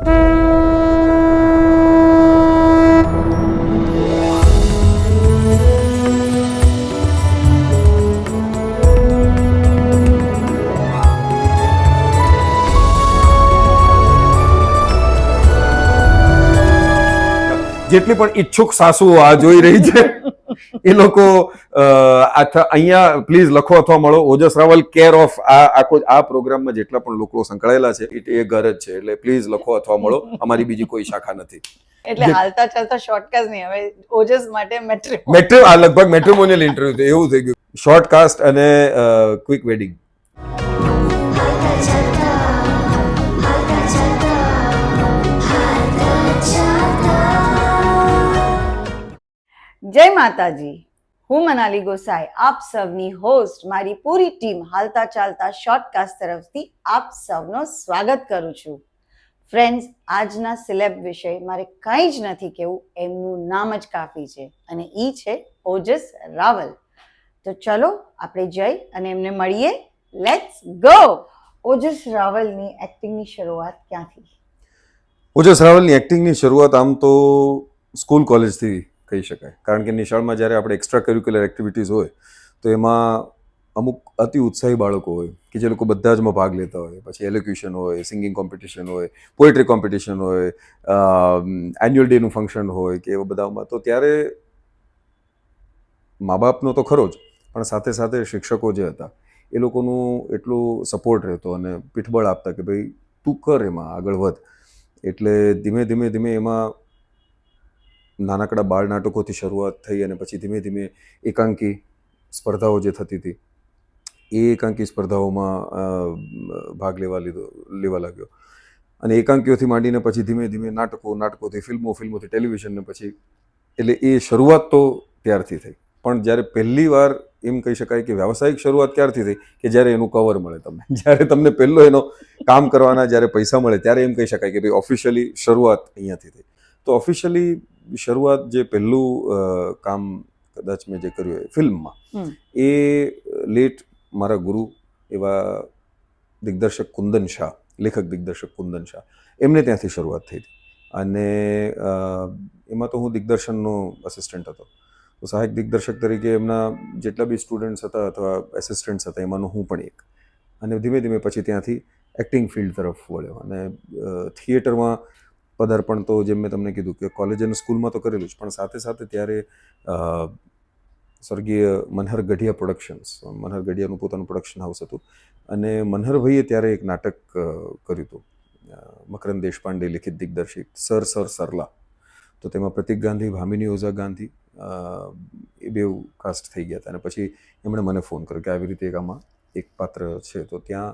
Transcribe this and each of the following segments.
જેટલી પણ ઈચ્છુક સાસુઓ આ જોઈ રહી છે એ લોકો અહીંયા પ્લીઝ લખો અથવા મળો. ઓજસ રાવલ કેર ઓફ આ પ્રોગ્રામમાં જેટલા પણ લોકો સંકળાયેલા છે એ ઘર જ છે, એટલે પ્લીઝ લખો અથવા મળો. અમારી બીજી કોઈ શાખા નથી. એટલે હાલતા ચાલતા શોર્ટકાસ્ટ નહીં, હવે ઓજસ માટે આ લગભગ મેટ્રિમોનિયલ ઇન્ટરવ્યુ છે એવું થઈ ગયું. શોર્ટકાસ્ટ અને ક્વિક વેડિંગ. જય માતાજી, હું મનાલી ગોસાઈ આપ સૌની હોસ્ટ મારી પૂરી ટીમ હાલતા ચાલતા શોર્ટકાસ્ટ તરફથી આપ સૌનો સ્વાગત કરું છું. ફ્રેન્ડ્સ, આજના સિલેબ વિશે મારે કંઈ જ નથી કહેવું, એમનું નામ જ કાફી છે અને એ છે ઓજસ રાવલ. તો ચલો આપણે જઈ અને એમને મળીએ. Let's go. ઓજસ રાવલની એક્ટિંગની શરૂઆત ક્યાંથી? ઓજસ રાવલની એક્ટિંગની શરૂઆત આમ તો સ્કૂલ કોલેજથી કહી શકાય, કારણ કે નિશાળમાં જ્યારે આપણે એક્સ્ટ્રા કરિક્યુલર એક્ટિવિટીઝ હોય તો એમાં અમુક અતિ ઉત્સાહી બાળકો હોય કે જે લોકો બધા જમાં ભાગ લેતા હોય. પછી એલોક્યુશન હોય, સિંગિંગ કોમ્પિટિશન હોય, પોએટ્રી કોમ્પિટિશન હોય, એન્યુઅલ ડેનું ફંક્શન હોય કે એવા બધામાં. તો ત્યારે મા બાપનો તો ખરો જ, પણ સાથે સાથે શિક્ષકો જે હતા એ લોકોનું એટલું સપોર્ટ રહેતો અને પીઠબળ આપતા કે ભાઈ તું કર, એમાં આગળ વધ. એટલે ધીમે ધીમે ધીમે એમાં નાનકડા બાળ નાટકોથી શરૂઆત થઈ અને પછી ધીમે ધીમે એકાંકી સ્પર્ધાઓ જે થતી હતી એ એકાંકી સ્પર્ધાઓમાં ભાગ લેવા લાગ્યો. અને એકાંકીઓથી માંડીને પછી ધીમે ધીમે નાટકોથી ફિલ્મોથી ટેલિવિઝન ને પછી, એટલે એ શરૂઆત તો ત્યારથી થઈ. પણ જ્યારે પહેલી વાર એમ કહી શકાય કે વ્યાવસાયિક શરૂઆત ક્યારથી થઈ કે જ્યારે એનું કવર મળે તમને, જ્યારે તમને પહેલો એનો કામ કરવાના જ્યારે પૈસા મળે ત્યારે એમ કહી શકાય કે ભાઈ ઓફિશિયલી શરૂઆત અહીંયાથી થઈ. તો ઓફિશિયલી શરૂઆત જે પહેલું કામ કદાચ મેં જે કર્યું ફિલ્મમાં એ લેટ મારા ગુરુ એવા દિગ્દર્શક કુંદન શાહ, લેખક દિગ્દર્શક કુંદન શાહ, એમને ત્યાંથી શરૂઆત થઈ હતી. અને એમાં તો હું દિગ્દર્શનનો અસિસ્ટન્ટ હતો. તો સહાયક દિગ્દર્શક તરીકે એમના જેટલા બી સ્ટુડન્ટ્સ હતા અથવા એસિસ્ટન્ટ્સ હતા એમાંનો હું પણ એક. અને ધીમે ધીમે પછી ત્યાંથી એક્ટિંગ ફિલ્ડ તરફ વળ્યો અને થિયેટરમાં પદાર્પણ તો જેમ મેં તમને કીધું કે કોલેજ અને સ્કૂલમાં તો કરેલું જ, પણ સાથે સાથે ત્યારે સ્વર્ગીય મનહર ગઢિયા પ્રોડક્શન્સ, મનહર ગઢિયાનું પોતાનું પ્રોડક્શન હાઉસ હતું અને મનહરભાઈએ ત્યારે એક નાટક કર્યું હતું મકરંદ દેશપાંડે લિખિત દિગ્દર્શિત સર સરલા. તો તેમાં પ્રતિક ગાંધી, ભામિની ઓઝા ગાંધી એ બે કાસ્ટ થઈ ગયા હતા. અને પછી એમણે મને ફોન કર્યો કે આવી રીતે આમાં એક પાત્ર છે. તો ત્યાં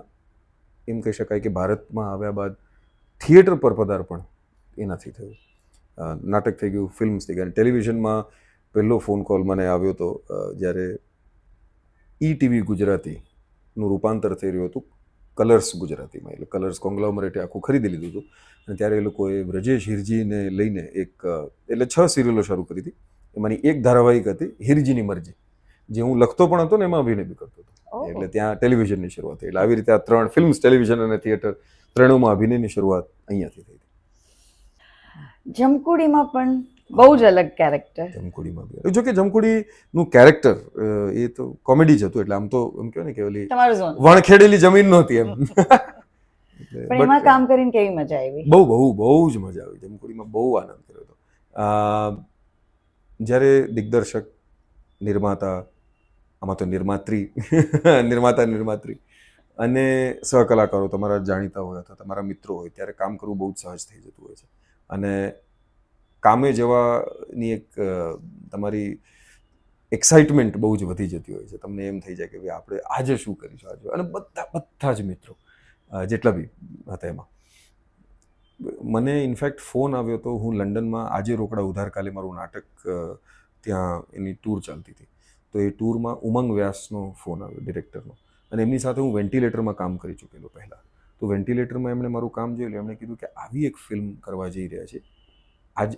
એમ કહી શકાય કે ભારતમાં આવ્યા બાદ થિયેટર પર પદાર્પણ એનાથી થયું. નાટક થઈ ગયું, ફિલ્મ્સ થઈ ગયા. ટેલિવિઝનમાં પહેલો ફોન કોલ મને આવ્યો હતો જ્યારે ઈ-ટીવી ગુજરાતીનું રૂપાંતર થઈ રહ્યું હતું કલર્સ ગુજરાતીમાં. એટલે કલર્સ કોંગ્લોમરેટે આખું ખરીદી લીધું હતું અને ત્યારે એ લોકોએ બ્રજેશ હિરજીને લઈને એટલે 6 સિરિયલો શરૂ કરી હતી. એમાંની એક ધારાવાહિક હતી હિરજીની મરજી, જે હું લખતો પણ હતો ને એમાં અભિનય બી કરતો હતો. એટલે ત્યાં ટેલિવિઝનની શરૂઆત થઈ. એટલે આવી રીતે આ 3 ફિલ્મ્સ, ટેલિવિઝન અને થિયેટર ત્રણેયમાં અભિનયની શરૂઆત અહીંયાથી થઈ. જમકુડીમાં પણ બહુ જ અલગ કેરેક્ટર. જમકુડીમાં બી જો કે જમકુડીનું કેરેક્ટર એ તો કોમેડી જ હતું. એટલે આમ તો એમ કહેવાય ને કે ઓલી વણખેડેલી જમીન નહોતી એમ. પણ એમાં કામ કરીને કેવી મજા આવી? બહુ જ મજા આવી. જમકુડીમાં બહુ આનંદ કર્યો હતો. જ્યારે દિગ્દર્શક, નિર્માતા, આમાં તો નિર્માત્રી અને સહકલાકારો તમારા જાણીતા હોય અથવા તમારા મિત્રો હોય ત્યારે કામ કરવું બહુ જ સહજ થઈ જતું હોય છે. અને કામે જવાની એક તમારી એક્સાઇટમેન્ટ બહુ જ વધી જતી હોય છે. તમને એમ થઈ જાય કે ભાઈ આપણે આજે શું કરીશું આજે. અને બધા જ મિત્રો જેટલા બી હતા એમાં મને ઇનફેક્ટ ફોન આવ્યો હતો. હું લંડનમાં આજે રોકડા ઉધાર કાલે મારું નાટક ત્યાં એની ટૂર ચાલતી હતી. તો એ ટૂરમાં ઉમંગ વ્યાસનો ફોન આવ્યો, ડિરેક્ટરનો. અને એમની સાથે હું વેન્ટિલેટરમાં કામ કરી ચૂકેલો પહેલાં. તો વેન્ટિલેટરમાં એમણે મારું કામ જોયેલું. એમણે કીધું કે આવી એક ફિલ્મ કરવા જઈ રહ્યા છે આજ,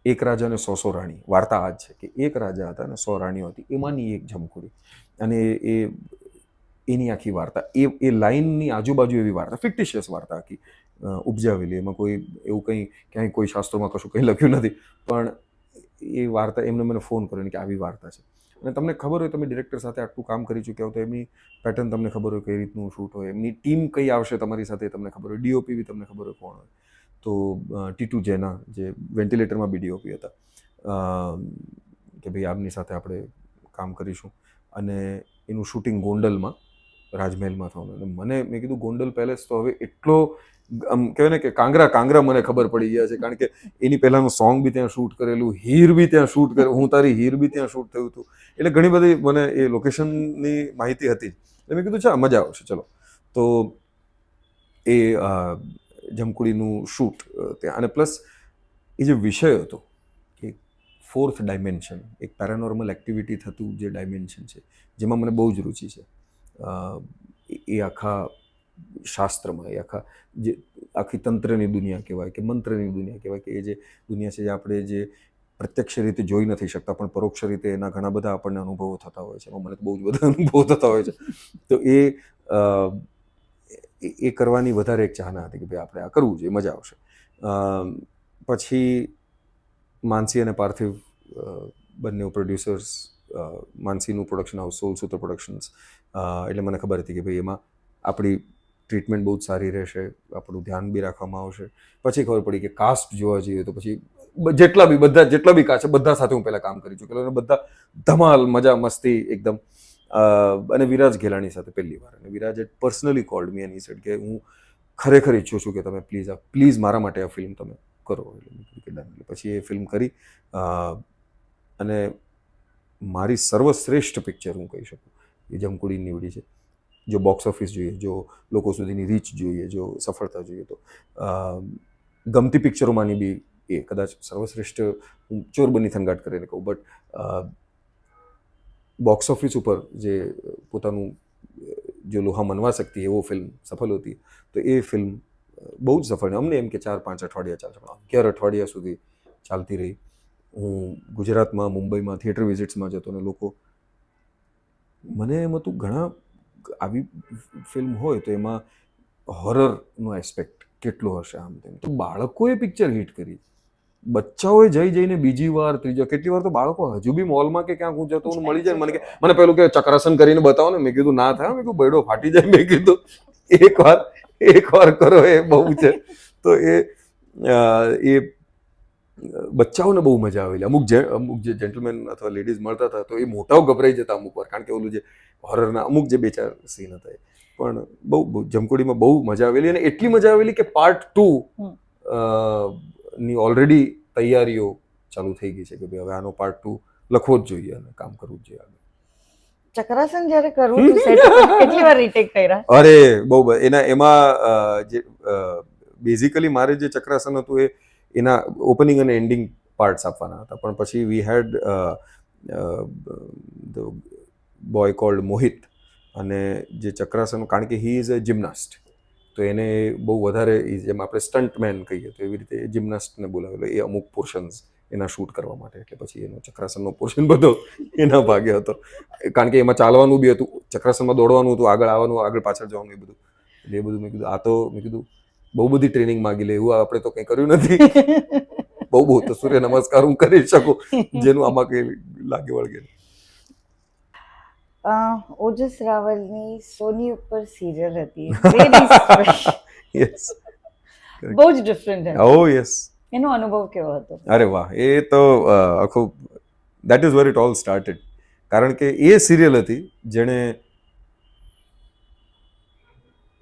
એક રાજા અને 100 રાણી. વાર્તા આ જ છે કે એક રાજા હતા અને 100 રાણીઓ હતી, એમાંની એક જમકુડી. અને એની આખી વાર્તા એ લાઇનની આજુબાજુ એવી વાર્તા, ફિક્ટિશિયસ વાર્તા આખી ઉપજાવેલી. એમાં કોઈ એવું કંઈ ક્યાંય કોઈ શાસ્ત્રોમાં કશું કંઈ લખ્યું નથી, પણ એ વાર્તા એમને મને ફોન કર્યો કે આવી વાર્તા છે. અને તમને ખબર હોય, તમે ડિરેક્ટર સાથે આટલું કામ કરી ચૂક્યા હો તો એમની પેટર્ન તમને ખબર હોય, કઈ રીતનું શૂટ હોય, એમની ટીમ કઈ આવશે તમારી સાથે તમને ખબર હોય, ડીઓપી બી તમને ખબર હોય કોણ હોય. તો ટીટુ જેના જે વેન્ટિલેટરમાં બી ડીઓપી હતા, કે ભાઈ આમની સાથે આપણે કામ કરીશું. અને એનું શૂટિંગ ગોંડલમાં, રાજમહેલમાં થવાનું. અને મેં કીધું ગોંડલ પેલેસ તો હવે એટલો આમ કહેવાય ને કે કાંગરા મને ખબર પડી ગયા છે, કારણ કે એની પહેલાંનું સોંગ બી ત્યાં શૂટ કરેલું, હીર બી ત્યાં શૂટ કરેલું, હું તારી હીર બી ત્યાં શૂટ થયું હતું. એટલે ઘણી બધી મને એ લોકેશનની માહિતી હતી જ. એટલે મેં કીધું ચા મજા આવશે ચલો. તો એ જમકુડીનું શૂટ ત્યાં. અને પ્લસ એ જે વિષય હતો કે 4th ડાયમેન્શન, એક પેરાનોર્મલ એક્ટિવિટી થતું જે ડાયમેન્શન છે, જેમાં મને બહુ જ રુચિ છે. એ આખા શાસ્ત્રમાં, એ આખી તંત્રની દુનિયા કહેવાય કે મંત્રની દુનિયા કહેવાય, કે એ જે દુનિયા છે જે આપણે જે પ્રત્યક્ષ રીતે જોઈ નથી શકતા, પણ પરોક્ષ રીતે એના ઘણા બધા આપણને અનુભવો થતા હોય છે. એમાં મને બહુ જ બધા અનુભવો થતા હોય છે. તો એ કરવાની વધારે એક ચાહના હતી કે ભાઈ આપણે આ કરવું જોઈએ, મજા આવશે. પછી માનસી અને પાર્થિવ બંને પ્રોડ્યુસર્સ, માનસીનું પ્રોડક્શન હાઉસ સોલસૂત્ર પ્રોડક્શન્સ, એટલે મને ખબર હતી કે ભાઈ એમાં આપણી ટ્રીટમેન્ટ બહુ જ સારી રહેશે, આપણું ધ્યાન બી રાખવામાં આવશે. પછી ખબર પડી કે કાસ્ટ જોવા જઈએ તો પછી જેટલા બી કાસ્ટ છે બધા સાથે હું પહેલાં કામ કરી ચૂકેલો, અને બધા ધમાલ મજા મસ્તી એકદમ. અને વિરાજ ઘેલાણી સાથે પહેલી વાર. અને વિરાજે personally called me and he said કે હું ખરેખર ઈચ્છું છું કે તમે પ્લીઝ મારા માટે આ ફિલ્મ તમે કરો. એટલે પછી એ ફિલ્મ કરી. અને મારી સર્વશ્રેષ્ઠ પિક્ચર હું કહી શકું એ જમકુડી નીવડી છે. જો બોક્સ ઓફિસ જોઈએ, જો લોકો સુધીની રીચ જોઈએ, જો સફળતા જોઈએ, તો ગમતી પિક્ચરોમાંની બી એ કદાચ સર્વશ્રેષ્ઠ. હું ચોર બની થંગાટ કરીને કહું, બટ બોક્સ ઓફિસ ઉપર જે પોતાનું જો લોહા મનવા શકતી એવો ફિલ્મ સફળ હતી, તો એ ફિલ્મ બહુ જ સફળ. અમને એમ કે 4-5 અઠવાડિયા ચાલશે, પણ 11 અઠવાડિયા સુધી ચાલતી રહી. હું ગુજરાતમાં, મુંબઈમાં થિયેટર વિઝિટ્સમાં જતો, અને લોકો મને એમ હતું ઘણા આવી ફિલ્મ હોય તો એમાં હોરરનો એસ્પેક્ટ કેટલો હશે આમ તેમ. તો બાળકોએ પિક્ચર હિટ કરી, બચ્ચાઓએ જઈને બીજી વાર, ત્રીજા, કેટલી વાર તો બાળકો હજુ બી મોલમાં કે ક્યાંક હું જતો મળી જાય મને પેલું કે ચક્રાસન કરીને બતાવો ને. મેં કીધું ના થાય, મેં કીધું બૈડો ફાટી જાય. મેં કીધું એક વાર કરો એ બહુ છે. તો એ બચ્ચાઓને બહુ મજા આવેલી. અમુક જે જેન્ટલમેન અથવા લેડીઝ મળતા હતા તો એ મોટાઓ ગભરાઈ જતા અમુક વાર, કારણ કે ઓલું જે હોરરના અમુક જે 2-4 સીન હતા. પણ બહુ જમકુડીમાં બહુ મજા આવેલી. અને એટલી મજા આવેલી કે પાર્ટ 2 ની ઓલરેડી તૈયારીઓ ચાલુ થઈ ગઈ છે કે ભાઈ હવે આનો પાર્ટ 2 લખવો જ જોઈએ અને કામ કરવું જ જોઈએ. ચક્રાસન જ્યારે કરવું હતું સેટ, કેટલી વાર રીટેક કર્યા? અરે બહુ. એમાં જે બેઝિકલી મારે જે ચક્રાસન હતું એ એના ઓપનિંગ અને એન્ડિંગ પાર્ટ્સ આપવાના હતા, પણ પછી વી હેડ ધ બોય કોલ્ડ મોહિત, અને જે ચક્રાસન, કારણ કે હી ઇઝ અ જિમ્નાસ્ટ, તો એને બહુ વધારે, જેમ આપણે સ્ટન્ટમેન કહીએ તો એવી રીતે જિમ્નાસ્ટને બોલાવેલો એ અમુક પોર્શન્સ એના શૂટ કરવા માટે. એટલે પછી એનો ચક્રાસનનો પોર્શન બધો એના ભાગે હતો, કારણ કે એમાં ચાલવાનું બી હતું, ચક્રાસનમાં દોડવાનું હતું, આગળ આવવાનું, આગળ પાછળ જવાનું, એ બધું. એટલે એ બધું મેં કીધું બહુ બધી ટ્રેનિંગ માગી લે, એવું આપણે તો કંઈ કર્યું નથી. બહુ તો સૂર્ય નમસ્કાર હું કરી શકું, જેનું આમાં કંઈ લાગે વળગે. ઓજસ રાવલની સોની ઉપર સિરિયલ હતી, વેરી સ્પેશિયલ, યસ, બહુ જ ડિફરન્ટ હતી. ઓ યસ. એનો અનુભવ કેવો હતો? અરે વાહ, એ તો આખું that is where it all started. કારણ કે એ સિરિયલ હતી જેણે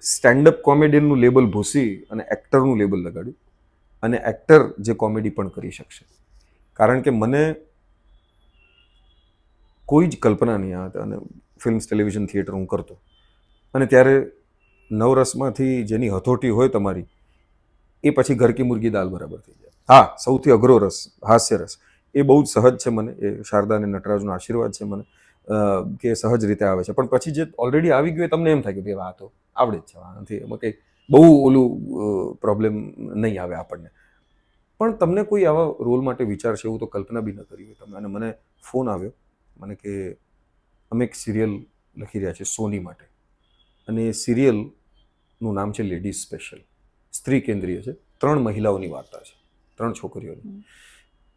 સ્ટેન્ડઅપ કોમેડિયનનું લેબલ ભૂસી અને એક્ટરનું લેબલ લગાડ્યું, અને એક્ટર જે કોમેડી પણ કરી શકશે. કારણ કે મને કોઈ જ કલ્પના નહીં આ હતા. અને ફિલ્મ્સ, ટેલિવિઝન, થિયેટર હું કરતો, અને ત્યારે નવરસમાંથી જેની હથોટી હોય તમારી, એ પછી ઘર કી મુર્ગી દાલ બરાબર થઈ જાય. હા, સૌથી અઘરો રસ હાસ્ય રસ, એ બહુ જ સહજ છે મને. એ શારદા અને નટરાજનો આશીર્વાદ છે મને કે સહજ રીતે આવે છે. પણ પછી જે ઓલરેડી આવી ગયું તમને એમ થાય કે ભાઈ આ તો આવડે જ છે, આનાથી એમાં કંઈ બહુ ઓલું પ્રોબ્લેમ નહીં આવે આપણને. પણ તમને કોઈ આવા રોલ માટે વિચારશે એવું તો કલ્પના બી ન કરી હોય તમે. અને મને ફોન આવ્યો મને કે અમે એક સિરિયલ લખી રહ્યા છીએ સોની માટે, અને એ સિરિયલનું નામ છે લેડીઝ સ્પેશિયલ. સ્ત્રી કેન્દ્રીય છે, 3 મહિલાઓની વાર્તા છે, 3 છોકરીઓની,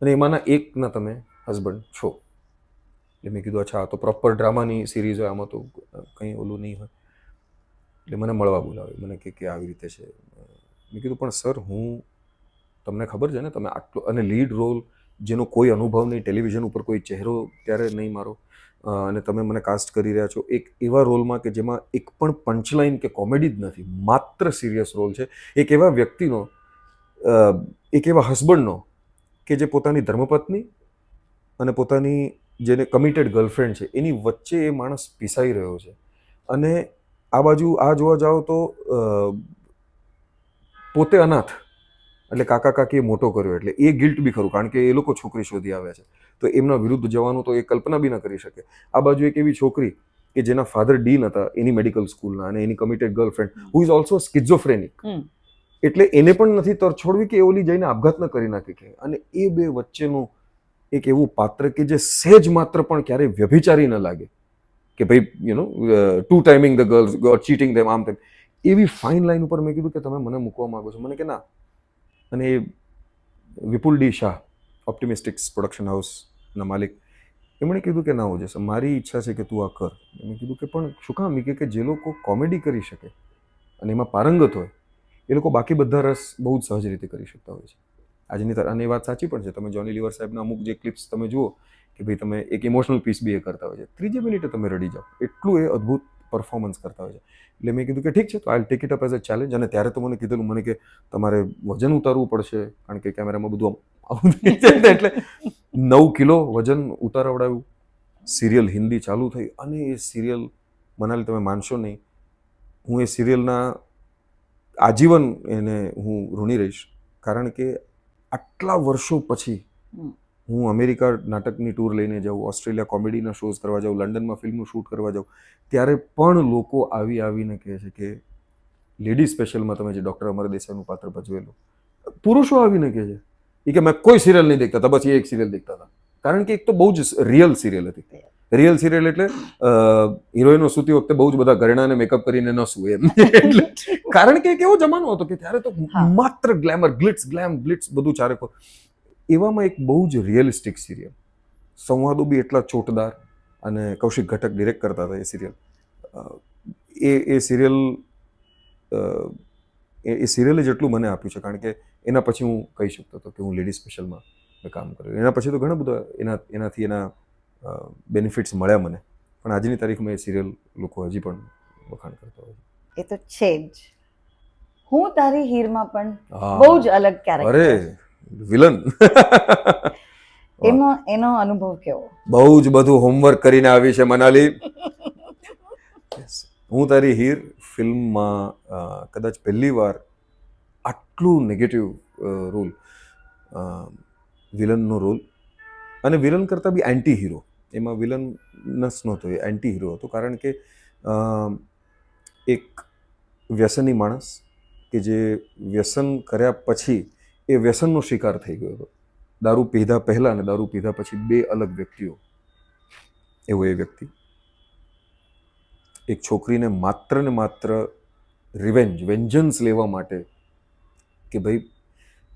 અને એમાંના એકના તમે હસબન્ડ છો. એટલે મેં કીધું અચ્છા આ તો પ્રોપર ડ્રામાની સિરીઝ હોય, આમાં તો કંઈ ઓલું નહીં હોય. એટલે મને મળવા બોલાવ્યો, મને કે આવી રીતે છે. મેં કીધું પણ સર તમને ખબર છે ને તમે આટલો, અને લીડ રોલ જેનો કોઈ અનુભવ નહીં, ટેલિવિઝન ઉપર કોઈ ચહેરો ત્યારે નહીં મારો, અને તમે મને કાસ્ટ કરી રહ્યા છો એક એવા રોલમાં કે જેમાં એક પણ પંચલાઇન કે કોમેડી જ નથી, માત્ર સિરિયસ રોલ છે. એક એવા વ્યક્તિનો, એક એવા હસબન્ડનો કે જે પોતાની ધર્મપત્ની અને પોતાની જેને કમિટેડ ગર્લફ્રેન્ડ છે એની વચ્ચે એ માણસ પીસાઈ રહ્યો છે. અને આ બાજુ આ જોવા જાઓ તો પોતે અનાથ, એટલે કાકા કાકીએ મોટો કર્યો, એટલે એ ગિલ્ટ બી ખરું, કારણ કે એ લોકો છોકરી શોધી આવ્યા છે, તો એમના વિરુદ્ધ જવાનું તો એ કલ્પના બી ન કરી શકે. આ બાજુ એક એવી છોકરી કે જેના ફાધર ડીન હતા એની મેડિકલ સ્કૂલના, અને એની committed girlfriend who is also schizophrenic, એટલે એને પણ નથી તરછોડવી કે ઓલી જઈને આપઘાત ન કરી નાખે કે. અને એ બે વચ્ચેનું એક એવું પાત્ર કે જે સહેજ માત્ર પણ ક્યારેય વ્યભિચારી ન લાગે કે ભાઈ two timing the girls, cheating them, આમ તેમ, એવી ફાઇન લાઈન ઉપર મેં કીધું કે તમે મને મૂકવા માંગો છો. મને કે ના. અને એ વિપુલ ડી શાહ, ઓપ્ટિમિસ્ટિક્સ પ્રોડક્શન હાઉસના માલિક, એમણે કીધું કે ના હો જશે, મારી ઈચ્છા છે કે તું આ કર. મેં કીધું કે પણ શું કામ? કે જે લોકો કોમેડી કરી શકે અને એમાં પારંગત હોય એ લોકો બાકી બધા રસ બહુ જ સહજ રીતે કરી શકતા હોય છે આજની તરફ. અને એ વાત સાચી પણ છે. તમે જોની લીવર સાહેબના અમુક જે ક્લિપ્સ તમે જુઓ કે ભાઈ તમે એક ઇમોશનલ પીસ બી એ કરતા હોય છે, 3 મિનિટે તમે રડી જાઓ, એટલું એ અદ્ભુત પરફોર્મન્સ કરતા હોય છે. એટલે મેં કીધું કે ઠીક છે, તો I take it up as a challenge. અને ત્યારે તો મને કીધેલું મને કે તમારે વજન ઉતારવું પડશે, કારણ કે કેમેરામાં બધું આવું થઈ જાય, એટલે 9 કિલો વજન ઉતારવડાવ્યું. સિરિયલ હિન્દી ચાલુ થઈ, અને એ સિરિયલ, મનાલી તમે માનશો નહીં, હું એ સિરિયલના આજીવન એને હું ઋણી રહીશ, કારણ કે આટલા વર્ષો પછી હું અમેરિકા નાટકની ટૂર લઈને જાઉં, ઓસ્ટ્રેલિયા કોમેડીના શોઝ કરવા જાઉં, લંડનમાં ફિલ્મનું શૂટ કરવા જાઉં, ત્યારે પણ લોકો આવીને કહે છે કે લેડી સ્પેશિયલમાં તમે જે ડૉક્ટર અમર દેસાઈનું પાત્ર ભજવેલું, પુરુષો આવીને કહે છે એ કે મેં કોઈ સિરિયલ નહીં દેખતા હતા, બસ એ એક સિરિયલ દેખતા હતા. કારણ કે એક તો બહુ જ રિયલ સિરિયલ હતી. રિયલ સિરિયલ એટલે હિરોઈનો સૂતી વખતે બહુ જ બધા ઘરેણાને મેકઅપ કરીને ન સૂવે એમ. એટલે કારણ કે એક એવો જમાનો હતો કે ત્યારે તો માત્ર ગ્લેમર, ગ્લિટ્સ, ગ્લિટ્સ બધું ચારે. એવામાં એક બહુ જ રિયલિસ્ટિક સિરિયલ, સંવાદો બી એટલા ચોટદાર, અને કૌશિક ઘટક ડિરેક્ટ કરતા હતા એ સિરિયલ. એ સિરિયલ એ સિરિયલે જેટલું મને આપ્યું છે, કારણ કે એના પછી હું કહી શકતો હતો કે હું લેડી સ્પેશિયલમાં મેં કામ કર્યું. એના પછી તો ઘણા બધા એનાથી એના બેનિફિટ્સ મળ્યા મને, પણ આજની તારીખમાં એ સિરિયલ લોકો હજી પણ વખાણ કરતા હોય. એ તો છે જ. હું તારી હીરમાં પણ બહુ જ અલગ કેરેક્ટર. અરે વિલન. એમાં એનો અનુભવ કેવો? બહુ જ બધું હોમવર્ક કરીને આવી છે મનાલી. હું તારી હીર ફિલ્મમાં કદાચ પહેલી વાર આટલું નેગેટિવ રોલ, વિલનનો રોલ, અને વિલન કરતાં બી એન્ટી હીરો. એમાં વિલનસ નહોતો, એ એન્ટી હીરો હતો, કારણ કે એક વ્યસની માણસ કે જે વ્યસન કર્યા પછી એ વ્યસનનો શિકાર થઈ ગયો હતો. દારૂ પીધા પહેલાં અને દારૂ પીધા પછી 2 અલગ વ્યક્તિઓ. એવો એ વ્યક્તિ એક છોકરીને માત્ર ને માત્ર વેન્જન્સ લેવા માટે કે ભાઈ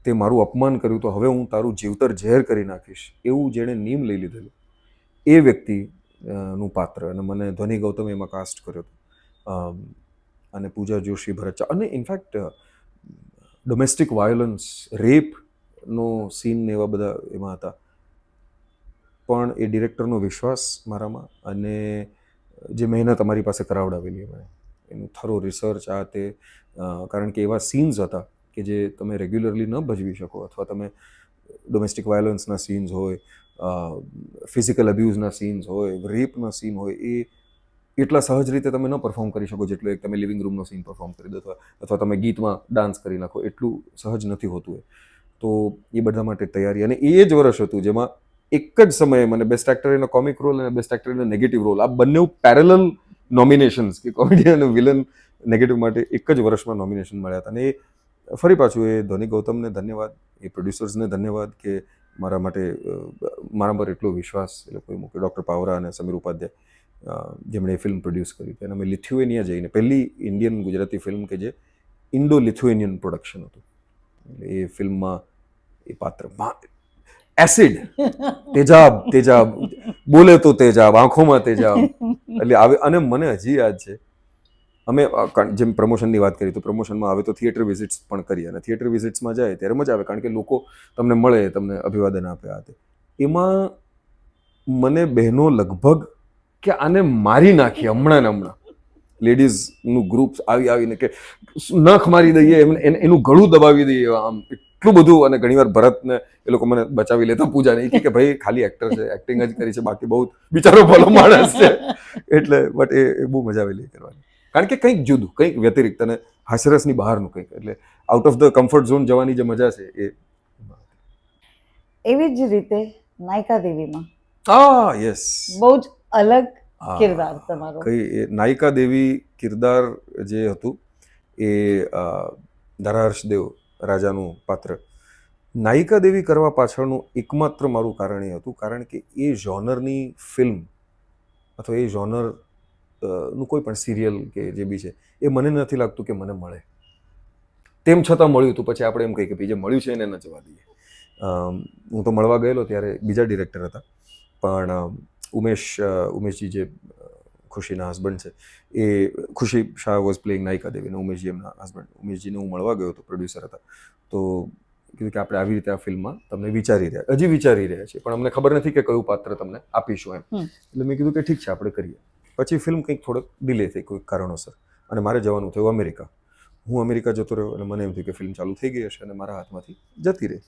તે મારું અપમાન કર્યું તો હવે હું તારું જીવતર ઝેર કરી નાખીશ, એવું જેણે નીમ લઈ લીધેલું, એ વ્યક્તિનું પાત્ર. અને મને ધ્વનિ ગૌતમે એમાં કાસ્ટ કર્યો હતો, અને પૂજા જોશી, ભરત, અને ઇનફેક્ટ ડોમેસ્ટિક વાયોલન્સ, રેપનો સીન ને એવા બધા એમાં હતા. પણ એ ડિરેક્ટરનો વિશ્વાસ મારામાં, અને જે મહેનત અમારી પાસે કરાવડાવેલી એમણે, એનું થરો રિસર્ચ, આ તે, કારણ કે એવા સીન્સ હતા કે જે તમે રેગ્યુલરલી ન ભજવી શકો, અથવા તમે ડોમેસ્ટિક વાયોલન્સના સીન્સ હોય, ફિઝિકલ અબ્યુઝના સીન્સ હોય, રેપના સીન હોય, એ એટલા સહજ રીતે તમે ન પરફોર્મ કરી શકો જેટલું એક તમે લિવિંગ રૂમનો સીન પરફોર્મ કરી દો, અથવા તમે ગીતમાં ડાન્સ કરી નાખો, એટલું સહજ નથી હોતું એ. તો એ બધા માટે તૈયારી, અને એ જ વર્ષ હતું જેમાં એક જ સમયે મને best actor in a comic role અને best actor in a negative role, આ બંને પેરેલલ નોમિનેશન્સ, કે કોમેડી અને વિલન નેગેટિવ માટે એક જ વર્ષમાં નોમિનેશન મળ્યા હતા. અને એ ફરી પાછું એ ધ્વનિ ગૌતમને ધન્યવાદ, એ પ્રોડ્યુસર્સને ધન્યવાદ કે મારા પર એટલો વિશ્વાસ એ લોકોએ મૂક્યો. ડૉક્ટર પાવરા અને સમીર ઉપાધ્યાય જેમણે એ ફિલ્મ પ્રોડ્યુસ કરી હતી, અને અમે લિથ્યુએનિયા જઈને, પહેલી ઇન્ડિયન ગુજરાતી ફિલ્મ કે જે ઇન્ડો લિથુએનિયન પ્રોડક્શન હતું. એટલે એ ફિલ્મમાં એ પાત્ર એસિડ, તેજાબ બોલે તો તેજાબ, આંખોમાં તેજાબ, એટલે આવે. અને મને હજી યાદ છે, અમે જેમ પ્રમોશનની વાત કરી તો પ્રમોશનમાં આવે તો થિયેટર વિઝિટ્સ પણ કરી, અને થિયેટર વિઝિટ્સમાં જાય ત્યારે મજા આવે કારણ કે લોકો તમને મળે, તમને અભિવાદન આપે. આ તે એમાં મને બહેનો લગભગ કે આને મારી નાખી હમણાં ને હમણાં, લેડીઝનું ગ્રુપ આવીને કે નખ મારી દઈએ, એનું ગળું દબાવી દઈએ, આમ એટલું બધું. અને ઘણીવાર ભરતને એ લોકો મને બચાવી લેતા, પૂજાને, કે ભાઈ ખાલી એક્ટર છે, એક્ટિંગ જ કરી છે, બાકી બહુ બિચારો ભલો માણસ છે. એટલે બટ એ બહુ મજા આવેલી કરવાની, કારણ કે કંઈક જુદું, કંઈક વ્યતિરિક્ત અને હાસ્યરસની બહારનું કંઈક, એટલે out of the comfort zone જવાની જે મજા છે એ. એવી જ રીતે નાયકા દેવીમાં યસ, બહુ જ અલગ કિરદાર તમારો. કઈ નાયિકા દેવી કિરદાર જે હતું એ ધારાહર્ષદેવ રાજાનું પાત્ર. નાયિકા દેવી કરવા પાછળનું એકમાત્ર મારું કારણ એ હતું કારણ કે એ જોનરની ફિલ્મ અથવા એ જોનર નું કોઈ પણ સિરિયલ કે જે બી છે એ મને નથી લાગતું કે મને મળે. તેમ છતાં મળ્યું હતું. પછી આપણે એમ કહીએ કે જે મળ્યું છે એને ન જવા દઈએ. હું તો મળવા ગયેલો ત્યારે બીજા ડિરેક્ટર હતા, પણ ઉમેશજી જે ખુશીના હસબન્ડ છે, એ ખુશી શાહ વોઝ પ્લેઇંગ નાયિકા દેવી, અને ઉમેશજી એમના હસબન્ડ. ઉમેશજીને હું મળવા ગયો હતો, પ્રોડ્યુસર હતા. તો કીધું કે આપણે આવી રીતે આ ફિલ્મમાં તમને હજી વિચારી રહ્યા છીએ, પણ અમને ખબર નથી કે કયું પાત્ર તમને આપીશું એમ. એટલે મેં કીધું કે ઠીક છે, આપણે કરીએ. પછી ફિલ્મ કંઈક થોડોક ડિલે થઈ કોઈ કારણોસર, અને મારે જવાનું થયું અમેરિકા. હું અમેરિકા જતો રહ્યો અને મને એમ થયું કે ફિલ્મ ચાલુ થઈ ગઈ હશે અને મારા હાથમાંથી જતી રહી.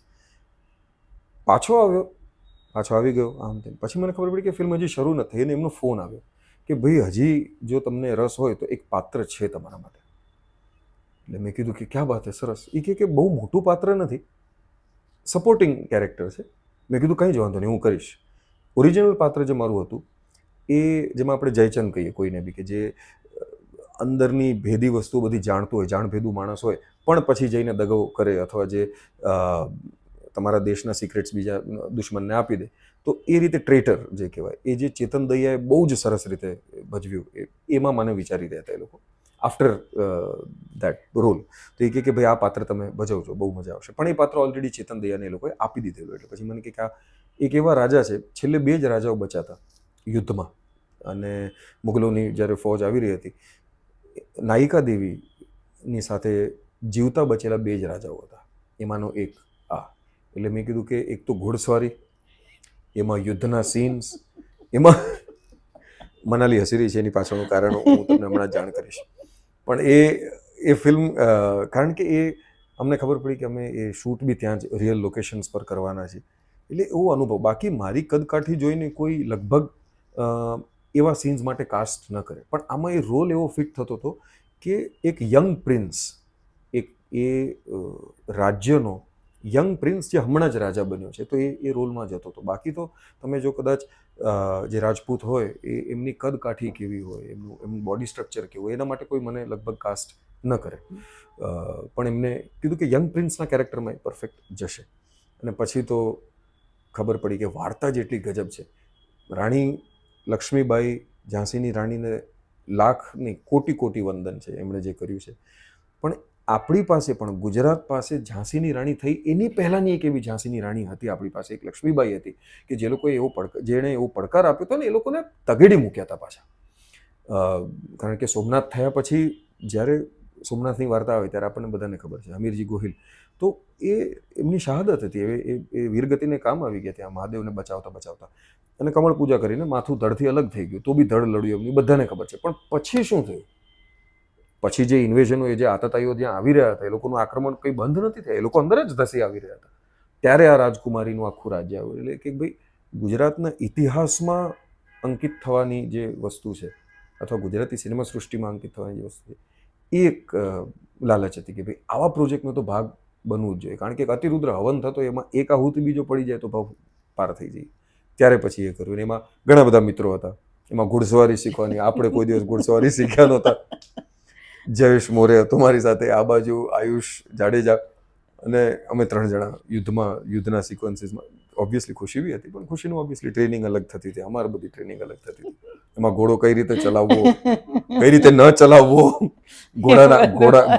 પાછો આવી ગયો આમ તેમ. પછી મને ખબર પડી કે ફિલ્મ હજી શરૂ ન થઈ અને એમનો ફોન આવ્યો કે ભાઈ હજી જો તમને રસ હોય તો એક પાત્ર છે તમારા માટે. એટલે મેં કીધું કે ક્યાં વાત છે, સરસ. એ કે બહુ મોટું પાત્ર નથી, સપોર્ટિંગ કેરેક્ટર છે. મેં કીધું કંઈ જ વાંધો નહીં, હું કરીશ. ઓરિજિનલ પાત્ર જે મારું હતું એ જેમાં આપણે જયચંદ કહીએ કોઈને બી, કે જે અંદરની ભેદી વસ્તુ બધી જાણતું હોય, જાણભેદું માણસ હોય, પણ પછી જઈને દગો કરે અથવા જે તમારા દેશના સિક્રેટ્સ બીજા દુશ્મનને આપી દે, તો એ રીતે ટ્રેટર જે કહેવાય, એ જે ચેતન દૈયાએ બહુ જ સરસ રીતે ભજવ્યું. એમાં મને વિચારી રહ્યા હતા એ લોકો આફ્ટર દેટ રોલ. તો એ કે ભાઈ આ પાત્ર તમે ભજવજો, બહુ મજા આવશે. પણ એ પાત્ર ઓલરેડી ચેતન દૈયાને એ લોકોએ આપી દીધેલું. એટલે પછી મને કે આ એક એવા રાજા છે, છેલ્લે 2 જ રાજાઓ બચ્યા હતા યુદ્ધમાં, અને મુગલોની જ્યારે ફૌજ આવી રહી હતી, નાયિકા દેવીની સાથે જીવતા બચેલા 2 જ રાજાઓ હતા. એમાંનો એક આ. એટલે મેં કીધું કે એક તો ઘોડસવારી, એમાં યુદ્ધના સીન્સ, એમાં મનાલી હસી રહી છે, એની પાછળનું કારણ હું તમને હમણાં જાણ કરીશ. પણ એ ફિલ્મ, કારણ કે એ અમને ખબર પડી કે અમે એ શૂટ બી ત્યાં જ રિયલ લોકેશન્સ પર કરવાના છે, એટલે એવો અનુભવ. બાકી મારી કદકાઠી જોઈને કોઈ લગભગ એવા સીન્સ માટે કાસ્ટ ન કરે, પણ આમાં એ રોલ એવો ફિટ થતો હતો કે એક યંગ પ્રિન્સ, એ રાજ્યનો યંગ પ્રિન્સ જે હમણાં જ રાજા બન્યો છે, તો એ રોલમાં જતો હતો. બાકી તો તમે જો કદાચ જે રાજપૂત હોય એમની કદકાઠી કેવી હોય, એમનું બોડી સ્ટ્રક્ચર કેવું હોય, એના માટે કોઈ મને લગભગ કાસ્ટ ન કરે. પણ એમને કીધું કે યંગ પ્રિન્સના કેરેક્ટરમાં એ પરફેક્ટ જશે. અને પછી તો ખબર પડી કે વાર્તા જેટલી ગજબ છે. રાણી લક્ષ્મીબાઈ, ઝાંસીની રાણીને લાખની કોટી વંદન છે એમણે જે કર્યું છે. પણ આપણી પાસે પણ ગુજરાત પાસે ઝાંસીની રાણી થઈ એની પહેલાંની એક એવી ઝાંસીની રાણી હતી આપણી પાસે, એક લક્ષ્મીબાઈ હતી, કે જે લોકોએ જેણે એવો પડકાર આપ્યો હતો ને, એ લોકોને તગેડી મૂક્યા હતા પાછા. કારણ કે સોમનાથ થયા પછી જ્યારે સોમનાથની વાર્તા આવે ત્યારે આપણને બધાને ખબર છે, હમીરજી ગોહિલ, તો એ એમની શહાદત હતી. એ વીરગતિને કામ આવી ગયા ત્યાં મહાદેવને બચાવતા, અને કમળ પૂજા કરીને માથું ધડથી અલગ થઈ ગયું, તો બી ધડ લડ્યું, એમની બધાને ખબર છે. પણ પછી શું થયું? પછી જે ઇન્વેઝનો, જે આતતાઈઓ જ્યાં આવી રહ્યા હતા, એ લોકોનું આક્રમણ કંઈ બંધ નથી થયા, એ લોકો અંદર જ ધસી આવી રહ્યા હતા. ત્યારે આ રાજકુમારીનું આખું રાજ્ય આવ્યું. એટલે કે ભાઈ ગુજરાતના ઇતિહાસમાં અંકિત થવાની જે વસ્તુ છે, અથવા ગુજરાતી સિનેમા સૃષ્ટિમાં અંકિત થવાની જે વસ્તુ છે, એ એક લાલચ હતી કે ભાઈ આવા પ્રોજેક્ટનો તો ભાગ બનવું જ જોઈએ. કારણ કે અતિરુદ્ર હવન થતો, એમાં એક આહુતિ બીજો પડી જાય તો ભાવ પાર થઈ જાય. ત્યારે પછી એ કર્યું. એમાં ઘણા બધા મિત્રો હતા. એમાં ઘોડસવારી શીખવાની, આપણે કોઈ દિવસ ઘોડસવારી શીખ્યા નહોતા. જયેશ મોરે હતો મારી સાથે, આ બાજુ આયુષ જાડેજા, અને અમે 3 જણા યુદ્ધના સિક્વન્સીસમાં. ઓબ્વિયસલી ખુશી બી હતી, પણ ખુશીનું ઓબ્વિયસલી ટ્રેનિંગ અલગ થતી હતી, અમારે બધી ટ્રેનિંગ અલગ થતી હતી. એમાં ઘોડો કઈ રીતે ચલાવવો, કઈ રીતે ન ચલાવવો,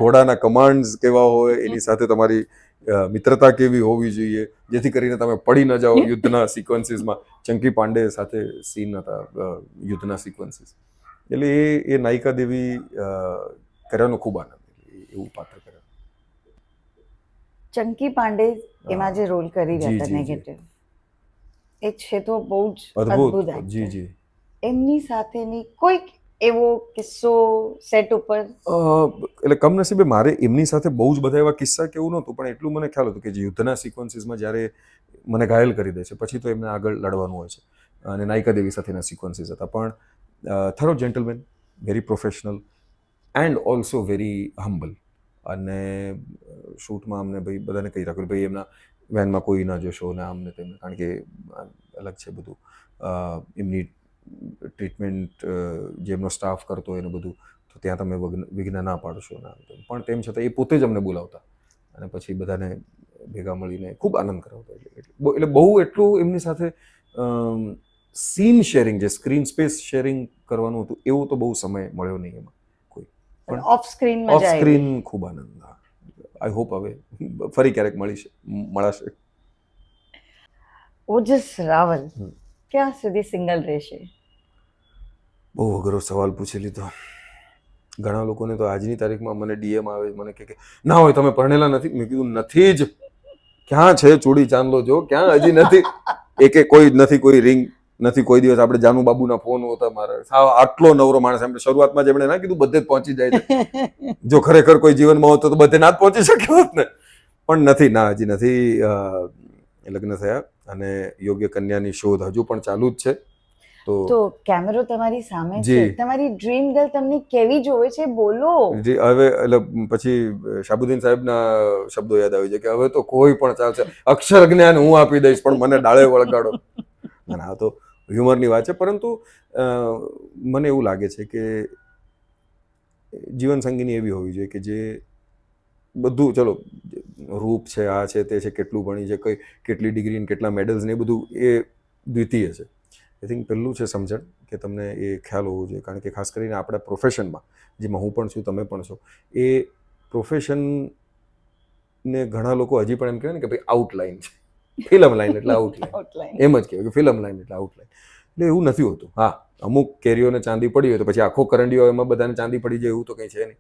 ઘોડાના કમાન્ડ્સ કેવા હોય, એની સાથે તમારી મિત્રતા કેવી હોવી જોઈએ જેથી કરીને તમે પડી ન જાઓ યુદ્ધના સિક્વન્સીસમાં. ચંકી પાંડે સાથે સીન હતા યુદ્ધના સિક્વન્સીસ. એટલે એ નાયિકા દેવી કર્યાનો ખૂબ આનંદ, એવું પાત્ર કર્યા. ચંકી પાંડે એમાં જે રોલ કરી રહ્યા હતા જી, જી, નેગેટિવ, એ છે તો બહુ જ અદ્ભુત. અદ્ભુત જી actor. જી. એમની સાથેની કોઈક એવો કિસ્સો સેટ ઉપર? એટલે કમનસીબે મારે એમની સાથે બહુ જ બધા એવા કિસ્સા કે એવું નહોતું, પણ એટલું મને ખ્યાલ હતું કે જે યુદ્ધના સિક્વન્સીસમાં જ્યારે મને ઘાયલ કરી દે છે પછી તો એમને આગળ લડવાનું હોય છે, અને નાયિકા દેવી સાથેના સિક્વન્સીસ હતા. પણ થરો gentleman, very professional and also very humble. અને શૂટમાં અમને ભાઈ બધાને કહી રાખ્યું ભાઈ એમના વેનમાં કોઈ ના જોશો ને આમને તેમને, કારણ કે અલગ છે બધું એમની ટ્રીટમેન્ટ જે એમનો સ્ટાફ કરતો હોય ને બધું, તો ત્યાં તમે વિઘ્ન ના પાડશો ના. પણ તેમ છતાં એ પોતે જ અમને બોલાવતા અને પછી બધાને ભેગા મળીને ખૂબ આનંદ કરાવતા. એટલે બહુ એટલું એમની સાથે સીન શેરિંગ, જે સ્ક્રીન સ્પેસ શેરિંગ કરવાનું હતું, એવું તો બહુ સમય મળ્યો નહીં એમાં કોઈ. પણ ઓફ સ્ક્રીન ઓફ સ્ક્રીન ખૂબ આનંદ. આઈ હોપ હવે ફરી ક્યારેક મળાશે. ઓજસ રાવલ ક્યાં સુધી સિંગલ રહેશે? બહુ અઘરો સવાલ પૂછી લીધો. ઘણા લોકોને તો આજની તારીખમાં મને ડીએમ આવે, મને કે ના હોય તમે પરણેલા નથી. મેં કીધું નથી જ. ક્યાં છે ચૂડી ચાંદલો જો, ક્યાં હજી નથી. એકે કોઈ નથી, કોઈ રિંગ નથી. કોઈ દિવસ આપણે જાનુ બાબુના ફોન હોતા મારા, સાવ આટલો નવરો માણસ. એમ શરૂઆતમાં જ એમણે ના કીધું બધે જ પહોંચી જાય છે. જો ખરેખર કોઈ જીવનમાં હોતો તો બધે ના જ પહોંચી શક્યો હોત ને. પણ નથી, ના હજી નથી લગ્ન થયા, અને યોગ્ય કન્યાની શોધ હજુ પણ ચાલુ જ છે. તો કેમેરો તમારી સામે છે, જી. તમારી ડ્રીમ ગર્લ તમને કેવી જોવે છે બોલો. હવે એટલે પછી શાબુદ્દીન સાહેબના શબ્દો યાદ આવી જાય કે હવે તો કોઈ પણ ચાલશે, અક્ષર જ્ઞાન હું આપી દઈશ પણ મને ડાળે વળગાડો. ના, આ તો હ્યુમરની વાત છે. પરંતુ મને એવું લાગે છે કે જીવનસંગીની એવી હોવી જોઈએ કે જે બધું, ચલો રૂપ છે, આ છે, તે છે, કેટલું ભણી છે, કેટલી ડિગ્રી, કેટલા મેડલ્સ ને એ બધું એ દ્વિતીય છે. આઈ થિંક પહેલું છે સમજણ, કે તમને એ ખ્યાલ હોવો જોઈએ. કારણ કે ખાસ કરીને આપણા પ્રોફેશનમાં, જેમાં હું પણ છું, તમે પણ છો, એ પ્રોફેશનને ઘણા લોકો હજી પણ એમ કહેવાય ને કે ભાઈ આઉટલાઈન છે, ફિલ્મ લાઈન એટલે આઉટલાઈન, એમ જ કહેવાય કે ફિલ્મ લાઈન એટલે આઉટલાઈન. એટલે એવું નથી હોતું. હા, અમુક કેરીઓને ચાંદી પડી હોય તો પછી આખો કરંડિયો એમાં બધાને ચાંદી પડી જાય એવું તો કંઈ છે નહીં.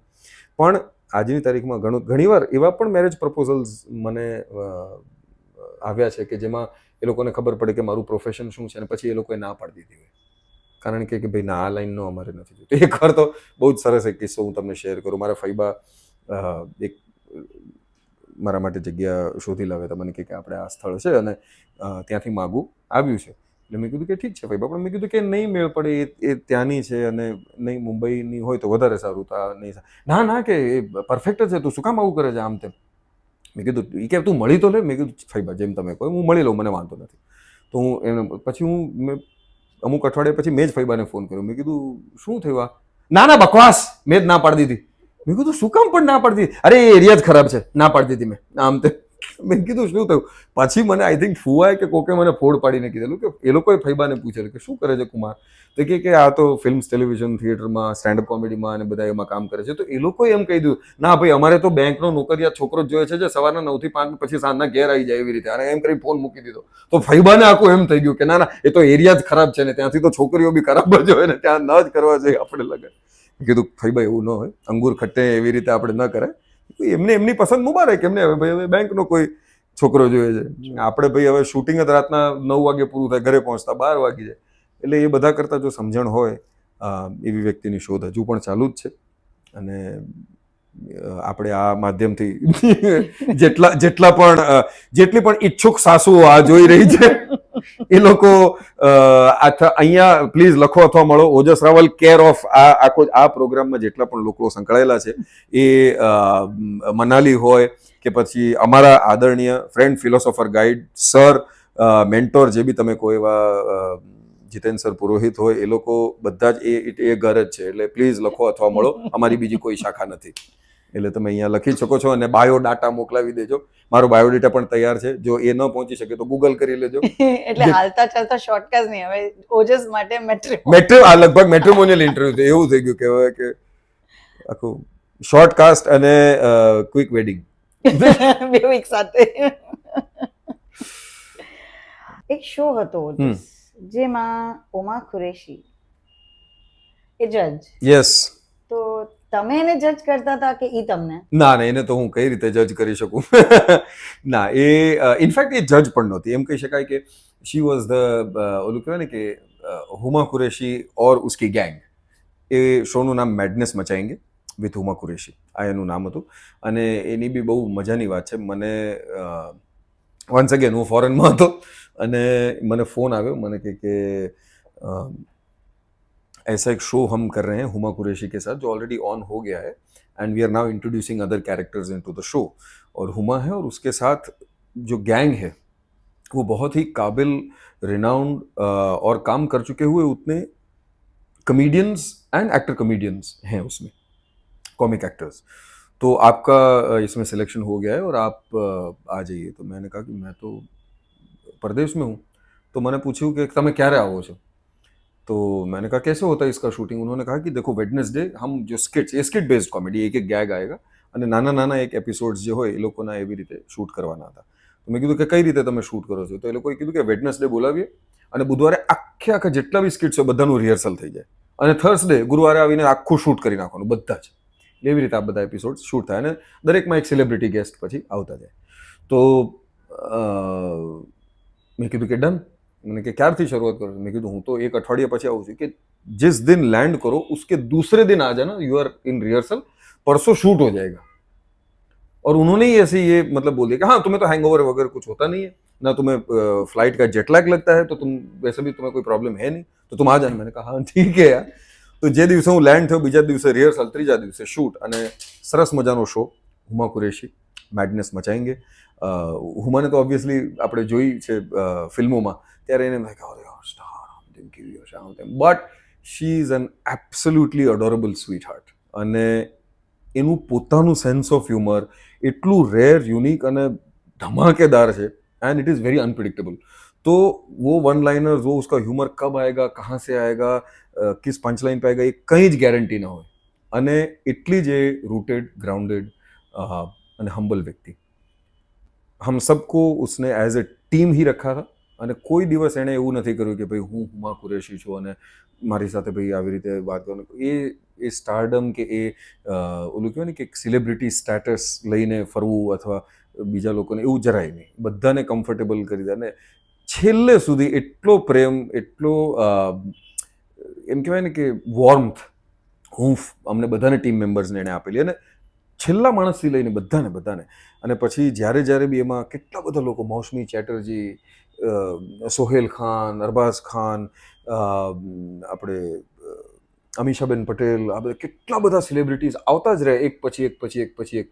પણ આજની તારીખમાં ઘણીવાર એવા પણ મેરેજ પ્રપોઝલ્સ મને આવ્યા છે કે જેમાં એ લોકોને ખબર પડે કે મારું પ્રોફેશન શું છે, અને પછી એ લોકોએ ના પાડી દીધી હોય, કારણ કે ભાઈ ના, આ લાઈનનો અમારે નથી જોઈતું. એક વાર તો બહુ જ સરસ એક કિસ્સો હું તમને શેર કરું. મારા ફઈબા એક મારા માટે જગ્યા શોધી લાવ્યા હતા. મને કે આપણે આ સ્થળ છે અને ત્યાંથી માગું આવ્યું છે. એટલે મેં કીધું કે ઠીક છે ફઈબા, પણ મેં કીધું કે નહીં મેળ પડે, એ ત્યાંની છે અને નહીં મુંબઈની હોય તો વધારે સારું. તો નહીં, ના કે એ પરફેક્ટ જ છે, તું શું કામ આવું કરે છે આમ તેમ. મેં કીધું એ કે તું મળી તો લે. મેં કીધું ફઈબા જેમ તમે કહો હું મળી લઉં, મને વાંધો નથી. તો હું એને પછી મેં અમુક અઠવાડિયા પછી મેં જ ફઈબાને ફોન કર્યો. મેં કીધું શું થયું? ના બકવાસ, મેં જ ના પાડી દીધી. મેં કીધું શું કામ પણ ના પાડી દીધી? અરે એ એરિયા જ ખરાબ છે, ના પાડી દીધી મેં આમ તે. મેં કીધું શું થયું? પછી મને આઈ થિંક ફુવાએ કે કોકે મને ફોડ પાડીને કીધેલું કે એ લોકોએ ફઈબાને પૂછેલું કે શું કરે છે કુમાર? તો કે આ તો ફિલ્મ્સ, ટેલિવિઝન, થિયેટરમાં, સ્ટેન્ડઅપ કોમેડીમાં અને બધા એમાં કામ કરે છે. તો એ લોકોએ એમ કહી દીધું, ના ભાઈ અમારે તો બેંકનો નોકરિયાત છોકરો જ જોઈએ છે જે સવારના 9 થી 5 પછી સાંજના ઘેર આવી જાય એવી રીતે. અને એમ કરી ફોન મૂકી દીધો. તો ફઈબાને આખું એમ થઈ ગયું કે ના એ તો એરિયા જ ખરાબ છે ને ત્યાંથી તો છોકરીઓ બી ખરાબ જ હોય ને, ત્યાં ન જ કરવા જોઈએ આપણે લગન. કીધું ફઈબા એવું ન હોય, અંગૂર ખટ્ટે એવી રીતે આપણે ન કરાય. એમને એમની પસંદ મુબારક, એમને હવે બેંકનો કોઈ છોકરો જોઈએ છે. આપણે ભાઈ હવે શૂટિંગ જ રાતના 9 વાગે પૂરું થાય, ઘરે પહોંચતા 12 વાગી જાય. એટલે એ બધા કરતાં જો સમજણ હોય, એવી વ્યક્તિની શોધ હજુ પણ ચાલુ જ છે. અને આપણે આ માધ્યમથી જેટલી પણ ઈચ્છુક સાસુઓ આ જોઈ રહી છે એ લોકો અહીંયા પ્લીઝ લખો અથવા મળો. ઓજસ રાવલ કેર ઓફ આ પ્રોગ્રામમાં જેટલા પણ લોકો સંકળાયેલા છે, એ મનાલી હોય કે પછી અમારા આદરણીય friend, philosopher, guide, sir, mentor, જે બી તમે કોઈ એવા જીતેન સર પુરોહિત હોય, એ લોકો બધા જ એ ઘર જ છે. એટલે પ્લીઝ લખો અથવા મળો, અમારી બીજી કોઈ શાખા નથી. એટલે તમે અહીંયા લખી શકો છો અને બાયોડાટા મોકલાવી દેજો. મારો બાયોડેટા પણ તૈયાર છે. જો એ ન પહોંચી શકે તો ગૂગલ કરી લેજો. એટલે હાલતા ચાલતા શોર્ટકાસ્ટ નહીં, હવે ઓજસ માટે આ લગભગ મેટ્રિમોનિયલ ઇન્ટરવ્યુ છે એવું થઈ ગયું કહેવાય કે આખું શોર્ટકાસ્ટ અને ક્વિક વેડિંગ. બે એક સાથે. એક શો હતો ઓજસ જેમાં ઉમા કુરેશી એ જજ. યસ. તો તમે એને જજ કરતા હતા કે ઈ તમને? ના એને તો હું કઈ રીતે જજ કરી શકું. ના એ ઇનફેક્ટ એ જજ પણ નહોતી. એમ કહી શકાય કે શી વોઝ ધ ઓલું કહેવાય ને કે હુમા કુરેશી ઓર ઉસકી ગેંગ. એ શોનું નામ મેડનેસ મચાએંગે વિથ હુમા કુરેશી, આ એનું નામ હતું. અને એની બી બહુ મજાની વાત છે. મને વન્સ અગેન હું ફોરેનમાં હતો અને મને ફોન આવ્યો, મને કે ऐसा एक शो हम कर रहे हैं हुमा कुरैशी के साथ जो ऑलरेडी ऑन हो गया है and we are now introducing other characters into the show और हुमा है और उसके साथ जो गैंग है वो बहुत ही काबिल, रिनाउंड और काम कर चुके हुए उतने कॉमेडियंस एंड एक्टर कॉमेडियंस हैं उसमें, कॉमिक एक्टर्स. तो आपका इसमें सिलेक्शन हो गया है और आप आ जाइए. तो मैंने कहा कि मैं तो प्रदेश में हूँ. तो मैंने पूछा कि તમે ક્યારે આવો છો? तो मैंने कहा कैसे होता है इसका शूटिंग? उन्होंने कहा कि देखो वेडनेसडे हम जो स्किट्स, ये स्किट बेस्ड कॉमेडी, एक एक गैग आएगा અને નાના નાના એક એપિસોડ્સ જે હોય એ લોકોના એવી રીતે શૂટ કરવાના હતા. તો મેં કીધું કે કઈ રીતે તમે શૂટ કરો છો? તો એ લોકોએ કીધું કે વેડનેસડે બોલાવીએ અને બુધવારે આખા જેટલા બી સ્કિટ્સ હોય બધાનું રિહર્સલ થઈ જાય અને થર્સડે ગુરુવારે આવીને આખું શૂટ કરી નાખવાનું બધા જ. એવી રીતે આ બધા એપિસોડ શૂટ થાય અને દરેકમાં એક સેલિબ્રિટી ગેસ્ટ પછી આવતા જાય. તો મેં કીધું કે ડન. मैंने कि क्यारથી શરૂઆત કરો? મેં કીધું હું તો એક અઠવાડિયા પછી આવું છું. કે जिस दिन लैंड करो उसके दूसरे दिन आ जाना, यू आर इन रिहर्सल, परसों शूट हो जाएगा. और उन्होंने ही ऐसे ये मतलब बोल दिया कि हाँ तुम्हें तो हैंगओवर वगैरह कुछ होता नहीं है ना, तुम्हें फ्लाइट का जेट लैग लगता है, तो तुम वैसे भी तुम्हें कोई प्रॉब्लम है नहीं, तो तुम आ जाना. मैंने कहा हाँ ठीक है यार. તો જે દિવસે હું લેન્ડ થયો બીજા દિવસે રિહર્સલ, ત્રીજા દિવસે શૂટ અને સરસ મજાનો શો હુમા કુરેશી મેડનેસ મચાએંગે. હુમાને તો ઓબ્વિયસલી આપણે જોઈ છે ફિલ્મોમાં, ત્યારે એને star, but she is an absolutely adorable sweetheart. અને એનું પોતાનું સેન્સ ઓફ હ્યુમર એટલું રેર, યુનિક અને ધમાકેદાર છે and it is very unpredictable. तो वो वन लाइनर, वो उसका ह्यूमर कब आएगा, कहाँ से आएगा, किस पंच लाइन पे आएगा, ये कहीं જ ગેરંટી ન હોય. અને એટલી જ એ રૂટેડ, ગ્રાઉન્ડેડ અને હમ્બલ વ્યક્તિ. હમ સબકો ઉસને એઝ અ ટીમ ही रखा था. અને કોઈ દિવસ એણે એવું નથી કર્યું કે ભાઈ હું હુમા કુરેશી છું અને મારી સાથે ભાઈ આવી રીતે વાત કરવાનું. એ સ્ટારડમ કે એ ઓલું કહેવાય ને કે સેલિબ્રિટી સ્ટેટસ લઈને ફરવું અથવા બીજા લોકોને એવું જરાય નહીં. બધાને કમ્ફર્ટેબલ કરી દે અને છેલ્લે સુધી એટલો પ્રેમ, એટલો એમ કહેવાય ને કે વોર્મથ, હૂંફ અમને બધાને ટીમ મેમ્બર્સને એણે આપેલી. અને છેલ્લા માણસથી લઈને બધાને. અને પછી જ્યારે બી એમાં કેટલા બધા લોકો, મૌસમી ચેટર્જી, સોહેલ ખાન, અરબાઝ ખાન, આપણે અમીષાબેન પટેલ, આ બધા કેટલા બધા સેલિબ્રિટીઝ આવતા જ રહે એક પછી એક.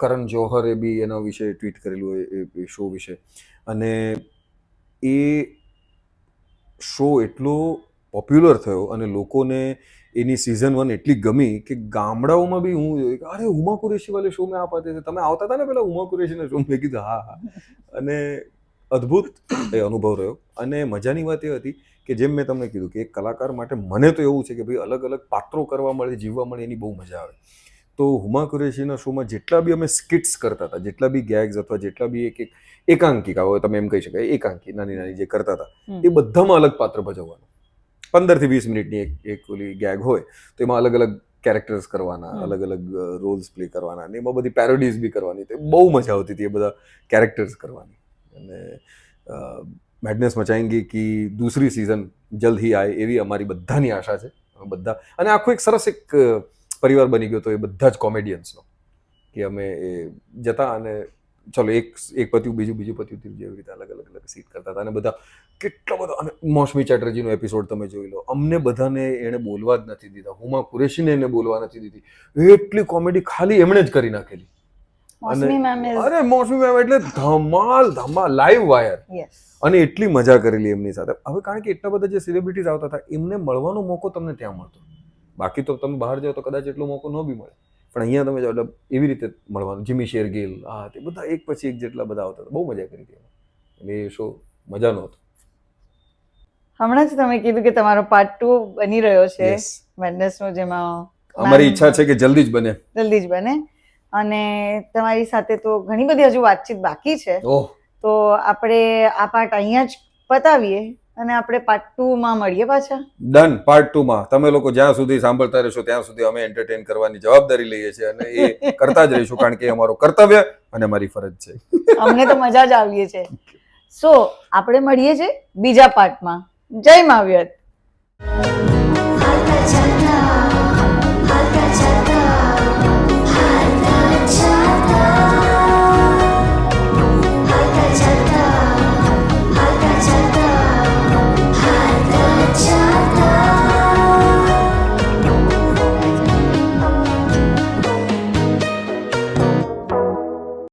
કરણ જોહરે બી એના વિશે ટ્વીટ કરેલું એ શો વિશે. અને એ શો એટલો પોપ્યુલર થયો અને લોકોને એની સિઝન 1 એટલી ગમી કે ગામડાઓમાં બી હું જોયું કે અરે હુમા કુરેશી વાલે શો મેં આપ આતે થે, તમે આવતા હતા ને પેલા હુમા કુરેશીના શો. મેં કીધું હા. અને અદ્ભુત એ અનુભવ રહ્યો. અને મજાની વાત એ હતી કે જેમ મેં તમને કીધું કે એક કલાકાર માટે મને તો એવું છે કે ભાઈ અલગ અલગ પાત્રો કરવા મળે, જીવવા મળે, એની બહુ મજા આવે. તો હુમા કુરેશીના શોમાં જેટલા બી અમે સ્કિટ્સ કરતા હતા, જેટલા બી ગેગ્સ અથવા જેટલા બી એક એકાંકિકા હોય, તમે એમ કહી શકાય એકાંકી નાની જે કરતા હતા, એ બધામાં અલગ પાત્ર ભજવવાનું. 15 થી 20 મિનિટની એક ઓલી ગેગ હોય તો એમાં અલગ અલગ કેરેક્ટર્સ કરવાના, અલગ અલગ રોલ્સ પ્લે કરવાના અને એમાં બધી પેરોડીઝ બી કરવાની. તો બહુ મજા આવતી હતી એ બધા કેરેક્ટર્સ કરવાની. અને મેડનેસ મચાએંગે કી દૂસરી સિઝન જલ્દ ही आए એવી અમારી બધાની આશા છે. બધા અને આખો એક સરસ એક પરિવાર બની ગયો તો એ બધા જ કોમેડિયન્સનો, કે અમે એ જતા અને ચલો એક પત્યું, બીજું પત્યું, જેવી રીતે અલગ અલગ સીટ કરતા હતા. અને બધા કેટલા બધા, અને મૌસમી ચેટર્જીનો એપિસોડ તમે જોઈ લો, અમને બધાને એણે બોલવા જ નથી દીધા, હુમા કુરેશીને એને બોલવા નથી દીધી. એટલી કોમેડી ખાલી એમણે જ કરી નાખેલી. અરે મૌસમી મેમ એટલે ધમાલ લાઈવ વાયર. અને એટલી મજા કરેલી એમની સાથે. હવે કારણ કે એટલા બધા જે સેલિબ્રિટીઝ આવતા હતા એમને મળવાનો મોકો તમને ત્યાં મળતો. બાકી તો તમે બહાર જાઓ તો કદાચ એટલો મોકો ન બી મળે. પણ અહીંયા તમે જો એવી રીતે મળવાનું, જીમી શેરગિલ, તે બધા એક પછી એક જેટલા બધા આવતા હતા. બહુ મજા કરી હતી એમાં. એ શો મજાનો હતો. હમણાં જ તમે કીધું કે તમારો પાર્ટ 2 બની રહ્યો છે Yes. મેડનેસનો, જેમાં અમારી ઈચ્છા છે કે જલ્દી જ બને. જલ્દી જ બને. અને તમારી સાથે તો ઘણી બધી હજુ વાતચીત બાકી છે. ઓહ, તો આપણે આ પાર્ટ અહીંયા જ પતાવીએ અને આપણે પાર્ટ 2 માં મળીએ પાછા. ડન. પાર્ટ 2 માં તમે લોકો જ્યાં સુધી સાંભળતા રહેશો ત્યાં સુધી અમે એન્ટરટેન કરવાની જવાબદારી લઈએ છીએ અને એ કરતા જ રહીશું, કારણ કે એ અમારું કર્તવ્ય અને અમારી ફરજ છે. અમને તો મજા જ આવીએ છે. સો આપણે મળીએ છીએ બીજા પાર્ટમાં. જય માવ્યત. Halka chalta,